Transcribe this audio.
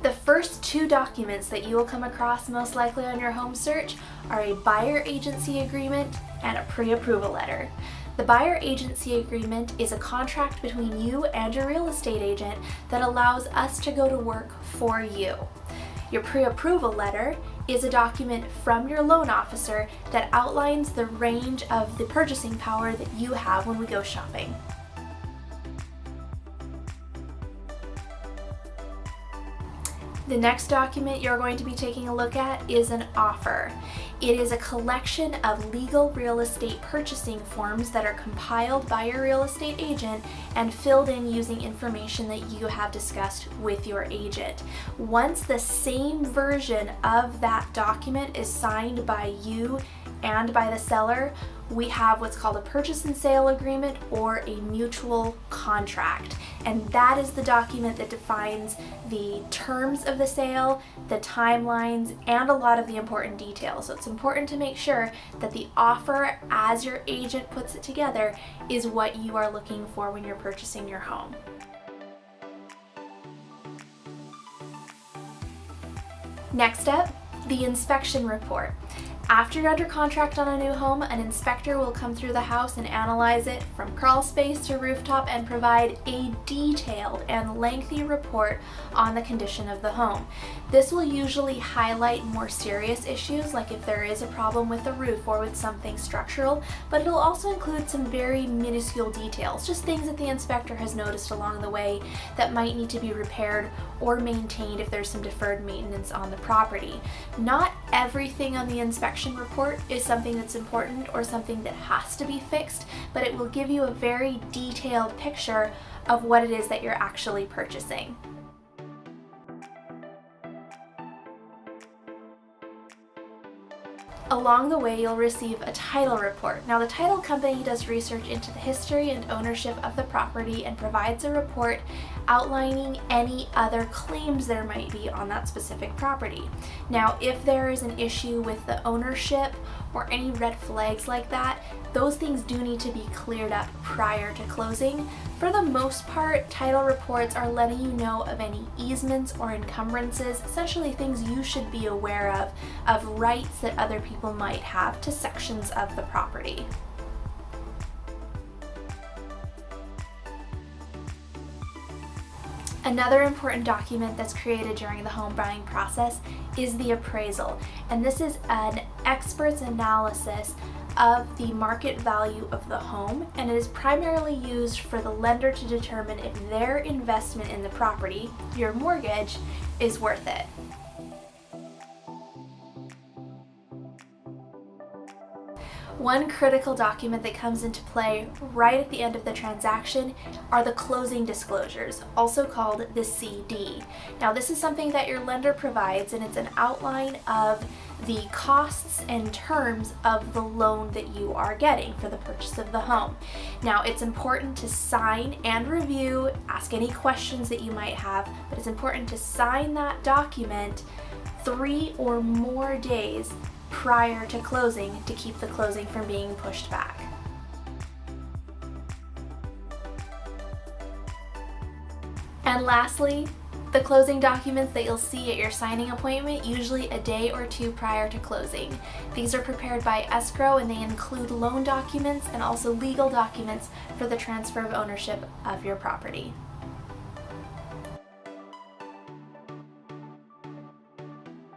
The first two documents that you will come across most likely on your home search are a buyer agency agreement and a pre-approval letter. The buyer agency agreement is a contract between you and your real estate agent that allows us to go to work for you. Your pre-approval letter is a document from your loan officer that outlines the range of the purchasing power that you have when we go shopping. The next document you're going to be taking a look at is an offer. It is a collection of legal real estate purchasing forms that are compiled by your real estate agent and filled in using information that you have discussed with your agent. Once the same version of that document is signed by you and by the seller, we have what's called a purchase and sale agreement or a mutual contract. And that is the document that defines the terms of the sale, the timelines, and a lot of the important details. So it's important to make sure that the offer, as your agent puts it together, is what you are looking for when you're purchasing your home. Next up, the inspection report. After you're under contract on a new home, an inspector will come through the house and analyze it from crawl space to rooftop and provide a detailed and lengthy report on the condition of the home. This will usually highlight more serious issues, like if there is a problem with the roof or with something structural, but it'll also include some very minuscule details, just things that the inspector has noticed along the way that might need to be repaired or maintained if there's some deferred maintenance on the property. Not everything on the inspection report is something that's important or something that has to be fixed, but it will give you a very detailed picture of what it is that you're actually purchasing. Along the way, you'll receive a title report. Now, the title company does research into the history and ownership of the property and provides a report outlining any other claims there might be on that specific property. Now, if there is an issue with the ownership or any red flags like that, those things do need to be cleared up prior to closing. For the most part, title reports are letting you know of any easements or encumbrances, essentially things you should be aware of rights that other people might have to sections of the property. Another important document that's created during the home buying process is the appraisal, and this is an expert's analysis of the market value of the home, and it is primarily used for the lender to determine if their investment in the property, your mortgage, is worth it. One critical document that comes into play right at the end of the transaction are the closing disclosures, also called the CD. Now, this is something that your lender provides, and it's an outline of the costs and terms of the loan that you are getting for the purchase of the home. Now, it's important to sign and review, ask any questions that you might have, but it's important to sign that document 3 or more days prior to closing to keep the closing from being pushed back. And lastly, the closing documents that you'll see at your signing appointment, usually a day or two prior to closing. These are prepared by escrow, and they include loan documents and also legal documents for the transfer of ownership of your property.